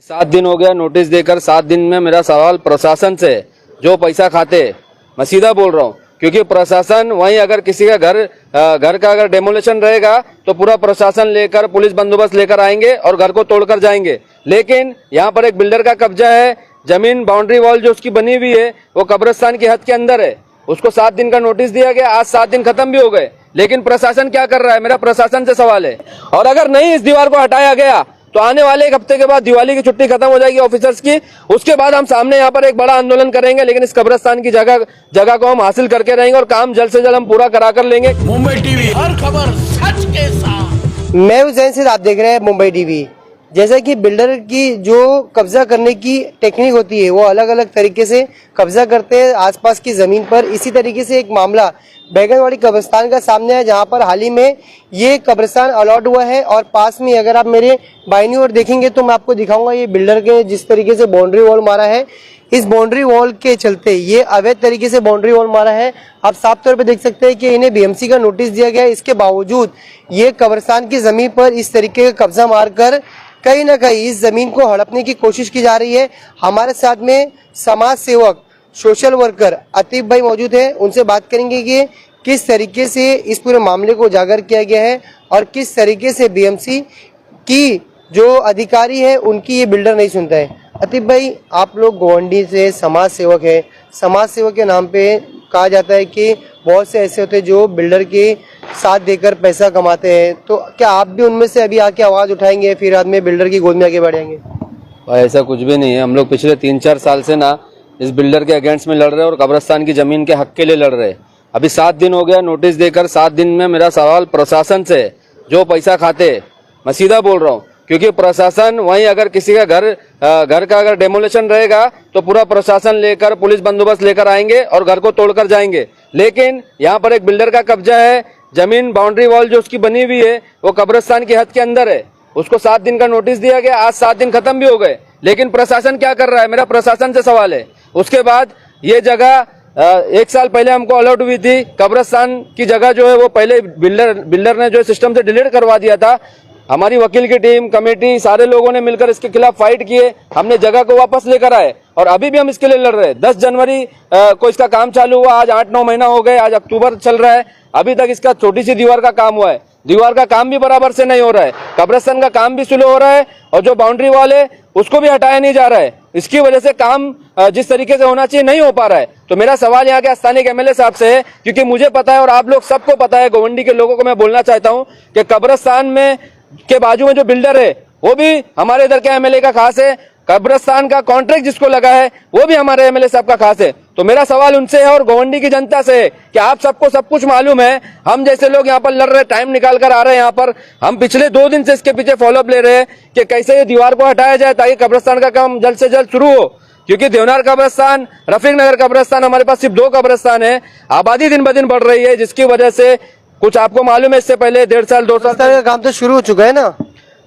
7 दिन हो गया नोटिस देकर। 7 दिन में मेरा सवाल प्रशासन से, जो पैसा खाते, मैं सीधा बोल रहा हूँ, क्योंकि प्रशासन वहीं अगर किसी का घर का अगर डेमोलेशन रहेगा तो पूरा प्रशासन लेकर पुलिस बंदोबस्त लेकर आएंगे और घर को तोड़कर जाएंगे। लेकिन यहाँ पर एक बिल्डर का कब्जा है, जमीन बाउंड्री वॉल जो उसकी बनी हुई है वो कब्रिस्तान की हद के अंदर है। उसको 7 दिन का नोटिस दिया गया, आज 7 दिन खत्म भी हो गए, लेकिन प्रशासन क्या कर रहा है, मेरा प्रशासन से सवाल है। और अगर नहीं इस दीवार को हटाया गया तो आने वाले 1 हफ्ते के बाद दिवाली की छुट्टी खत्म हो जाएगी ऑफिसर्स की, उसके बाद हम सामने यहाँ पर एक बड़ा आंदोलन करेंगे, लेकिन इस कब्रिस्तान की जगह को हम हासिल करके रहेंगे और काम जल्द से जल्द हम पूरा करा कर लेंगे। मुंबई टीवी, हर खबर सच के साथ। मैं हूं जैन सिंह, आप देख रहे हैं मुंबई टीवी। जैसा कि बिल्डर की जो कब्जा करने की टेक्निक होती है वो अलग अलग तरीके से कब्जा करते हैं आसपास की जमीन पर। इसी तरीके से एक मामला बैगनवाड़ी कब्रिस्तान का सामने है, जहां पर हाल ही में ये कब्रिस्तान अलॉट हुआ है। और पास में अगर आप मेरे बाईं ओर देखेंगे तो मैं आपको दिखाऊंगा ये बिल्डर के जिस तरीके से बाउंड्री वॉल मारा है, इस बाउंड्री वॉल के चलते ये अवैध तरीके से बाउंड्री वॉल मारा है। आप साफ तौर पे देख सकते हैं कि इन्हें बीएमसी का नोटिस दिया गया है, इसके बावजूद ये कब्रिस्तान की जमीन पर इस तरीके का कब्जा मारकर कहीं ना कहीं इस जमीन को हड़पने की कोशिश की जा रही है। हमारे साथ में समाज सेवक, सोशल वर्कर अतीफ भाई मौजूद है, उनसे बात करेंगे कि किस तरीके से इस पूरे मामले को उजागर किया गया है और किस तरीके से बीएमसी की जो अधिकारी है उनकी ये बिल्डर नहीं सुनता है। अतीफ भाई, आप लोग गोवंडी से समाज सेवक है, समाज सेवक के नाम पे कहा जाता है कि बहुत से ऐसे होते हैं जो बिल्डर के साथ देकर पैसा कमाते हैं, तो क्या आप भी उनमें से अभी आके आवाज उठाएंगे, फिर बाद में बिल्डर की गोद में आगे बढ़ेंगे? ऐसा कुछ भी नहीं है। हम लोग पिछले 3-4 साल से ना इस बिल्डर के अगेंस्ट में लड़ रहे हैं और कब्रिस्तान की जमीन के हक के लिए लड़ रहे हैं। अभी 7 दिन हो गया नोटिस देकर। 7 दिन में मेरा सवाल प्रशासन से, जो पैसा खाते, मैं सीधा बोल रहा हूँ, क्योंकि प्रशासन वहीं अगर किसी का घर का अगर डेमोलेशन रहेगा तो पूरा प्रशासन लेकर पुलिस बंदोबस्त लेकर आएंगे और घर को तोड़कर जाएंगे। लेकिन यहाँ पर एक बिल्डर का कब्जा है, जमीन बाउंड्री वॉल जो उसकी बनी हुई है वो कब्रिस्तान की हद के अंदर है। उसको 7 दिन का नोटिस दिया गया, आज 7 दिन खत्म भी हो गए, लेकिन प्रशासन क्या कर रहा है, मेरा प्रशासन से सवाल है। उसके बाद ये जगह 1 साल पहले हमको अलॉट हुई थी। कब्रिस्तान की जगह जो है वो पहले बिल्डर ने जो सिस्टम से डिलीट करवा दिया था। हमारी वकील की टीम, कमेटी, सारे लोगों ने मिलकर इसके खिलाफ फाइट किए, हमने जगह को वापस लेकर आए और अभी भी हम इसके लिए लड़ रहे हैं। 10 जनवरी को इसका काम चालू हुआ, आज 8-9 महीना हो गए, आज अक्टूबर चल रहा है, अभी तक इसका छोटी सी दीवार का काम हुआ है। दीवार का काम भी बराबर से नहीं हो रहा है, कब्रिस्तान का काम भी स्लो हो रहा है और जो बाउंड्री वॉल है उसको भी हटाया नहीं जा रहा है। इसकी वजह से काम जिस तरीके से होना चाहिए नहीं हो पा रहा है। तो मेरा सवाल यहाँ के स्थानीय एमएलए साहब से है, क्योंकि मुझे पता है और आप लोग सबको पता है, गोवंडी के लोगों को मैं बोलना चाहता हूँ कि कब्रिस्तान में के बाजू में जो बिल्डर है वो भी हमारे इधर के एमएलए का खास है, कब्रिस्तान का कॉन्ट्रैक्ट जिसको लगा है वो भी हमारे एमएलए साहब का खास है। तो मेरा सवाल उनसे है और गोवंडी की जनता से है कि आप सबको सब कुछ मालूम है, हम जैसे लोग यहाँ पर लड़ रहे, टाइम निकाल कर आ रहे हैं यहाँ पर, हम पिछले 2 दिन से इसके पीछे फॉलोअप ले रहे हैं कि कैसे ये दीवार को हटाया जाए ताकि कब्रिस्तान का काम जल्द से जल्द शुरू हो। क्योंकि देवनार कब्रिस्तान, रफीक नगर कब्रिस्तान, हमारे पास सिर्फ 2 कब्रिस्तान है, आबादी दिन ब दिन बढ़ रही है, जिसकी वजह से कुछ आपको मालूम है इससे पहले 1.5 साल 2 साल का काम तो शुरू हो चुका है ना?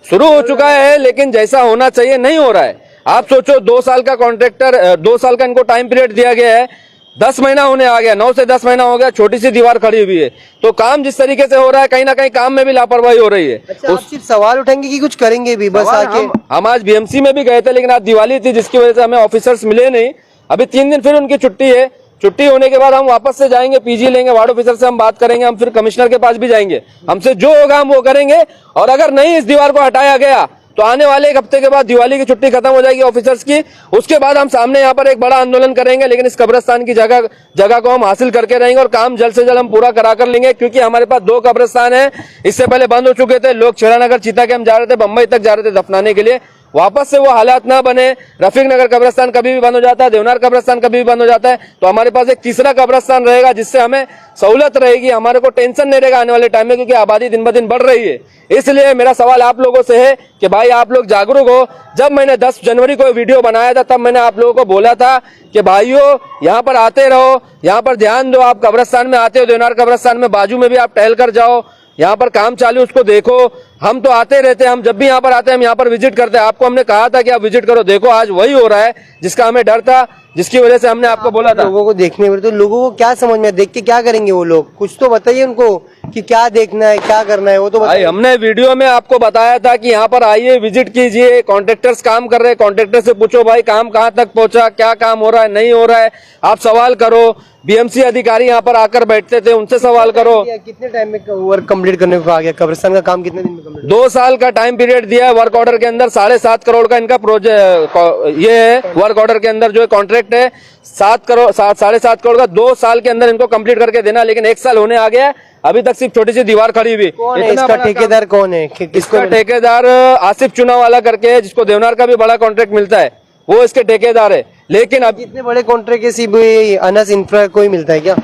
शुरू हो चुका है, लेकिन जैसा होना चाहिए नहीं हो रहा है। आप सोचो 2 साल का कॉन्ट्रैक्टर, 2 साल का इनको टाइम पीरियड दिया गया है, 10 महीना होने आ गया, 9 से 10 महीना हो गया, छोटी सी दीवार खड़ी हुई है। तो काम जिस तरीके से हो रहा है, कहीं ना कहीं काम में भी लापरवाही हो रही है। अच्छा, आप सिर्फ सवाल उठाएंगे कि कुछ करेंगे भी? बस आके हम आज बीएमसी में भी गए थे, लेकिन आज दिवाली थी जिसकी वजह से हमें ऑफिसर्स मिले नहीं। अभी 3 दिन फिर उनकी छुट्टी है, छुट्टी होने के बाद हम वापस से जाएंगे, पीजी लेंगे, वार्ड ऑफिसर से हम बात करेंगे, हम फिर कमिश्नर के पास भी जाएंगे, हमसे जो होगा हम वो करेंगे। और अगर नहीं इस दीवार को हटाया गया तो आने वाले 1 हफ्ते के बाद दिवाली की छुट्टी खत्म हो जाएगी ऑफिसर्स की, उसके बाद हम सामने यहाँ पर एक बड़ा आंदोलन करेंगे, लेकिन इस कब्रिस्तान की जगह को हम हासिल करके रहेंगे और काम जल्द से जल्द हम पूरा करा कर लेंगे। क्योंकि हमारे पास 2 कब्रिस्तान है, इससे पहले बंद हो चुके थे, लोग छेड़ानगर चीता कैंप जा रहे थे, बम्बई तक जा रहे थे दफनाने के लिए, वापस से वो हालात ना बने। रफीक नगर कब्रिस्तान कभी भी बंद हो जाता है, देवनार कब्रिस्तान कभी भी बंद हो जाता है, तो हमारे पास एक तीसरा कब्रिस्तान रहेगा जिससे हमें सहूलत रहेगी, हमारे को टेंशन नहीं रहेगा आने वाले टाइम में, क्योंकि आबादी दिन ब दिन बढ़ रही है। इसलिए मेरा सवाल आप लोगों से है कि भाई आप लोग जागरूक हो। जब मैंने 10 जनवरी को वीडियो बनाया था तब मैंने आप लोगों को बोला था कि भाइयों यहाँ पर आते रहो, यहाँ पर ध्यान दो, आप कब्रिस्तान में आते हो, देवनार कब्रिस्तान में बाजू में भी आप टहल कर जाओ, यहाँ पर काम चालू उसको देखो, हम तो आते रहते हैं, हम जब भी यहाँ पर आते हैं हम यहाँ पर विजिट करते हैं। आपको हमने कहा था कि आप विजिट करो, देखो आज वही हो रहा है जिसका हमें डर था, जिसकी वजह से हमने आपको बोला था। लोगों को देखने में, तो लोगों को क्या समझ में, देख के क्या करेंगे वो लोग? कुछ तो बताइए उनको कि क्या देखना है, क्या करना है, वो तो भाई बताइए। हमने वीडियो में आपको बताया था कि यहाँ पर आइए, विजिट कीजिए, कॉन्ट्रैक्टर्स काम कर रहे हैं, कॉन्ट्रैक्टर से पूछो भाई काम कहाँ तक पहुंचा, क्या काम हो रहा है, नहीं हो रहा है, आप सवाल करो। बीएमसी अधिकारी यहाँ पर आकर बैठते थे, उनसे सवाल करो। कितने टाइम में वर्क कंप्लीट करने को कहा गया? कब्रिस्तान का काम कितने दिन में कंप्लीट? 2 साल का टाइम पीरियड दिया है वर्क ऑर्डर के अंदर। 7.5 करोड़ का इनका प्रोजेक्ट ये है, वर्क ऑर्डर के अंदर जो कॉन्ट्रैक्ट है 7.5 करोड़ का 2 साल के अंदर इनको कंप्लीट करके देना, लेकिन 1 साल होने आ गया है, अभी तक सिर्फ छोटी सी दीवार खड़ी हुई। कौन है इसका ठेकेदार? कौन है? इसका ठेकेदार आसिफ चुनावाला करके है, जिसको देवनार का भी बड़ा कॉन्ट्रैक्ट मिलता है, वो इसके ठेकेदार है। लेकिन अब इतने बड़े कॉन्ट्रैक्ट के सिर्फ अनस इंफ्रा को ही मिलता है क्या?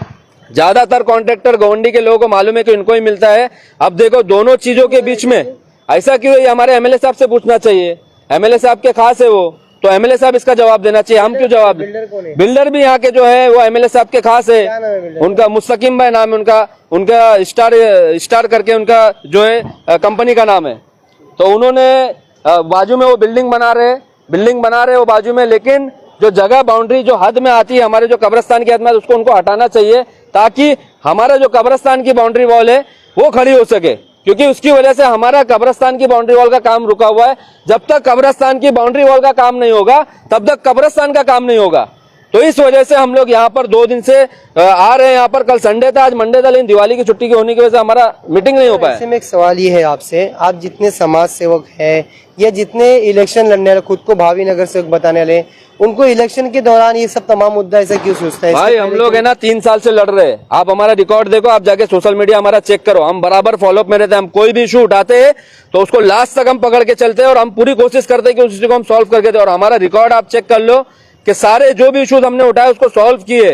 ज्यादातर कॉन्ट्रैक्टर गोवंडी के लोगों को मालूम है कि इनको ही मिलता है। अब देखो दोनों चीजों के बीच में ऐसा क्यों है, ये हमारे एमएलए साहब से पूछना चाहिए। एमएलए साहब के खास है वो, तो एमएलए साहब इसका जवाब देना चाहिए, हम क्यों जवाब दें? बिल्डर कौन है? बिल्डर भी यहाँ के जो है वो एमएलए साहब के खास है। क्या नाम है बिल्डर? उनका मुस्तकीम भाई नाम है उनका स्टार करके उनका जो है कंपनी का नाम है। तो उन्होंने बाजू में वो बिल्डिंग बना रहे वो बाजू में, लेकिन जो जगह बाउंड्री जो हद में आती है हमारे जो कब्रिस्तान की हद में, उसको उनको हटाना चाहिए, ताकि हमारा जो कब्रिस्तान की बाउंड्री वॉल है वो खड़ी हो सके, क्योंकि उसकी वजह से हमारा कब्रिस्तान की बाउंड्री वॉल का काम रुका हुआ है। जब तक कब्रिस्तान की बाउंड्री वॉल का काम नहीं होगा तब तक कब्रिस्तान का काम नहीं होगा। तो इस वजह से हम लोग यहाँ पर 2 दिन से आ रहे हैं। यहाँ पर कल संडे था, आज मंडे था, लेकिन दिवाली की छुट्टी की होने की वजह से हमारा मीटिंग नहीं हो पाया। ऐसे में एक सवाल ये है आपसे, आप जितने समाज सेवक हैं या जितने इलेक्शन लड़ने वाले, खुद को भावी नगर सेवक बताने वाले, उनको इलेक्शन के दौरान ये सब तमाम मुद्दा ऐसा क्यों सोचता है? भाई हम लोग है ना 3 साल से लड़ रहे हैं। आप हमारा रिकॉर्ड देखो, आप जाके सोशल मीडिया हमारा चेक करो, हम बराबर फॉलोअप में रहते हैं। हम कोई भी इशू उठाते हैं तो उसको लास्ट तक हम पकड़ के चलते हैं, और हम पूरी कोशिश करते हैं कि उस इशू को हम सॉल्व करके दें। और हमारा रिकॉर्ड आप चेक कर लो कि सारे जो भी इशूज हमने उठाए उसको सॉल्व किए,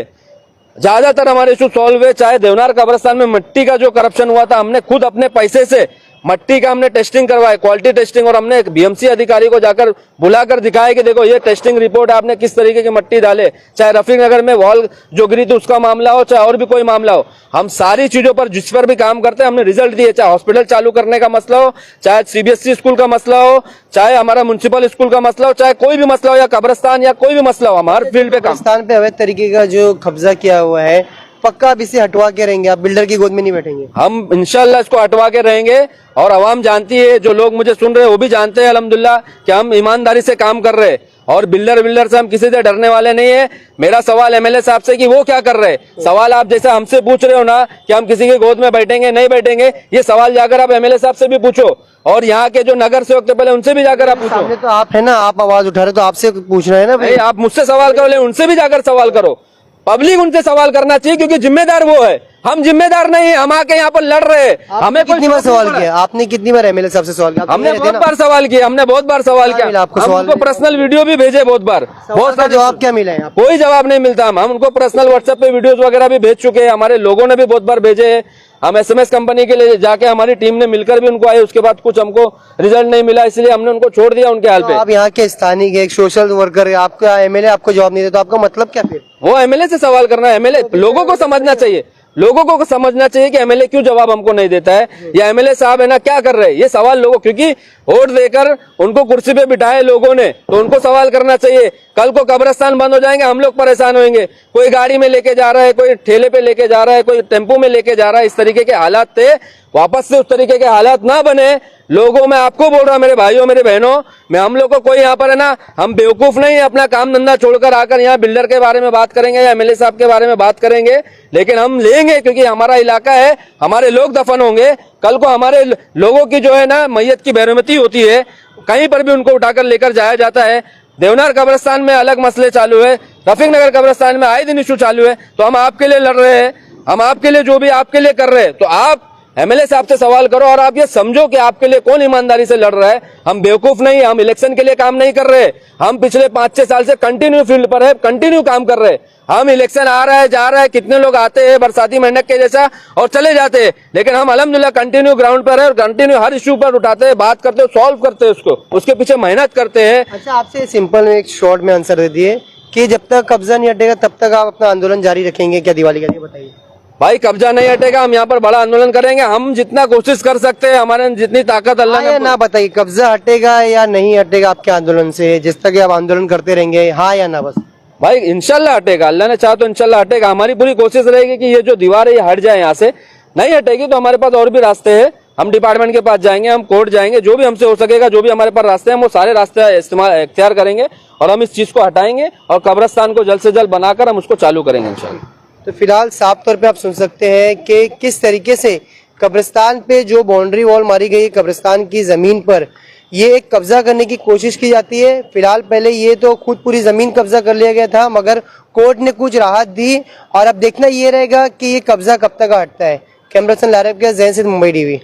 ज्यादातर हमारे इशू सॉल्व हुए। चाहे देवनार कब्रिस्तान में मिट्टी का जो करप्शन हुआ था, हमने खुद अपने पैसे से मट्टी का हमने टेस्टिंग करवाया, क्वालिटी टेस्टिंग, और हमने एक बीएमसी अधिकारी को जाकर बुलाकर दिखाया कि देखो ये टेस्टिंग रिपोर्ट, आपने किस तरीके की मट्टी डाले। चाहे रफीक नगर में वॉल जो गिरी थी उसका मामला हो, चाहे और भी कोई मामला हो, हम सारी चीजों पर जिस पर भी काम करते हैं हमने रिजल्ट दिए। चाहे हॉस्पिटल चालू करने का मसला हो, चाहे सीबीएसई स्कूल का मसला हो, चाहे हमारा म्युनिसिपल स्कूल का मसला हो, चाहे कोई भी मसला हो, या कब्रिस्तान या कोई भी मसला हो, हम हर फील्ड पे काम। कब्रिस्तान पे अवैध तरीके का जो कब्जा किया हुआ है, पक्का आप इसे हटवा के रहेंगे? आप बिल्डर की गोद में नहीं बैठेंगे? हम इंशाल्लाह इसको हटवा के रहेंगे, और आवाम जानती है, जो लोग मुझे सुन रहे हैं वो भी जानते हैं अल्हम्दुलिल्लाह कि हम ईमानदारी से काम कर रहे हैं, और बिल्डर से हम किसी से डरने वाले नहीं है। मेरा सवाल एमएलए साहब से कि वो क्या कर रहे हैं, सवाल आप जैसा हमसे पूछ रहे हो ना कि हम किसी के गोद में बैठेंगे नहीं बैठेंगे, ये सवाल जाकर आप एमएलए साहब से भी पूछो, और यहाँ के जो नगर सेवक थे पहले उनसे भी जाकर आप पूछो। सामने तो आप है ना, आप आवाज उठा रहे, तो आपसे पूछ रहे हैं ना भाई। नहीं, आप मुझसे सवाल करो, लेकिन उनसे भी जाकर सवाल करो। पब्लिक उनसे सवाल करना चाहिए, क्योंकि जिम्मेदार वो है, हम जिम्मेदार नहीं है। हम आके यहाँ पर लड़ रहे हैं, हमें कितनी बार सवाल किया आपने? कितनी बार एमएलए साहब से सवाल किया? हमने बहुत बार सवाल किया, हमने बहुत बार सवाल क्या मिला किया, आपको हम सवाल उनको पर्सनल वीडियो भी भेजे बहुत बार, बहुत का जवाब क्या मिला है आपको? कोई जवाब नहीं मिलता। हम उनको पर्सनल व्हाट्सएप पे वीडियोस वगैरह भी भेज चुके हैं, हमारे लोगों ने भी बहुत बार भेजे हैं। हम एसएमएस कंपनी के लिए जाके हमारी टीम ने मिलकर भी उनको आए, उसके बाद कुछ हमको रिजल्ट नहीं मिला, इसलिए हमने उनको छोड़ दिया उनके हाल पे। आप यहाँ के स्थानीय एक सोशल वर्कर, आपका एमएलए आपको जवाब नहीं देता, तो आपका मतलब क्या फिर? वो एमएलए से सवाल करना है। एमएलए लोगों को समझना चाहिए, लोगों को समझना चाहिए कि एमएलए क्यों जवाब हमको नहीं देता है, या एमएलए साहब है ना क्या कर रहे हैं, ये सवाल लोगों, क्योंकि वोट देकर उनको कुर्सी पे बिठाए लोगों ने, तो उनको सवाल करना चाहिए। कल को कब्रिस्तान बंद हो जाएंगे, हम लोग परेशान होंगे। कोई गाड़ी में लेके जा रहा है, कोई ठेले पे लेके जा रहा है, कोई टेम्पो में लेके जा रहा है, इस तरीके के हालात थे। वापस से उस तरीके के हालात ना बने लोगों, मैं आपको बोल रहा हूँ मेरे भाइयों मेरे बहनों, मैं हम लोग को कोई यहाँ पर है ना, हम बेवकूफ नहीं है अपना काम धंधा छोड़कर आकर यहाँ बिल्डर के बारे में बात करेंगे या एमएलए साहब के बारे में बात करेंगे, लेकिन हम लेंगे, क्योंकि हमारा इलाका है, हमारे लोग दफन होंगे। कल को हमारे लोगों की जो है ना मैयत की बेरहमती होती है, कहीं पर भी उनको उठाकर लेकर जाया जाता है। देवनार कब्रिस्तान में अलग मसले चालू है, रफीक नगर कब्रिस्तान में आए दिन इशू चालू है, तो हम आपके लिए लड़ रहे हैं, हम आपके लिए जो भी आपके लिए कर रहे हैं। तो आप एमएलए साहब से सवाल करो, और आप ये समझो कि आपके लिए कौन ईमानदारी से लड़ रहा है। हम बेवकूफ नहीं, हम इलेक्शन के लिए काम नहीं कर रहे, हम पिछले 5-6 साल से कंटिन्यू फील्ड पर है, कंटिन्यू काम कर रहे हैं। हम इलेक्शन आ रहा है जा रहा है, कितने लोग आते हैं बरसाती मेंढक के जैसा और चले जाते हैं, लेकिन हम अल्हम्दुलिल्लाह कंटिन्यू ग्राउंड पर है, और कंटिन्यू हर इश्यू पर उठाते हैं, बात करते हैं, सॉल्व करते हैं उसको, उसके पीछे मेहनत करते हैं। अच्छा, आपसे सिंपल में एक शॉर्ट में आंसर दे दिए कि जब तक कब्जा नहीं हटेगा तब तक आप अपना आंदोलन जारी रखेंगे क्या दिवाली का, ये बताइए। भाई कब्जा नहीं हटेगा, हम यहाँ पर बड़ा आंदोलन करेंगे। हम जितना कोशिश कर सकते हैं, हमारे जितनी ताकत अल्लाह हाँ या ने। ना बताइए, कब्जा हटेगा या नहीं हटेगा आपके आंदोलन से, जिस तक आप आंदोलन करते रहेंगे, हाँ या ना? बस भाई इंशाल्लाह हटेगा, अल्लाह ने चाहा तो इंशाल्लाह हटेगा। हमारी पूरी कोशिश रहेगी कि ये जो दीवार है ये हट जाए यहाँ से। नहीं हटेगी तो हमारे पास और भी रास्ते हैं, हम डिपार्टमेंट के पास जाएंगे, हम कोर्ट जाएंगे, जो भी हमसे हो सकेगा, जो भी हमारे पास रास्ते हैं, हम वो सारे रास्ते इख्तियार करेंगे और हम इस चीज को हटाएंगे और कब्रिस्तान को जल्द से जल्द बनाकर हम उसको चालू करेंगे इंशाल्लाह। तो फिलहाल साफ तौर पे आप सुन सकते हैं कि किस तरीके से कब्रिस्तान पे जो बाउंड्री वॉल मारी गई है कब्रिस्तान की जमीन पर, ये एक कब्जा करने की कोशिश की जाती है। फिलहाल पहले ये तो खुद पूरी जमीन कब्जा कर लिया गया था, मगर कोर्ट ने कुछ राहत दी और अब देखना ये रहेगा कि ये कब्जा कब तक हटता है। कैमरा पर्सन लारब के जैन से मुंबई टीवी।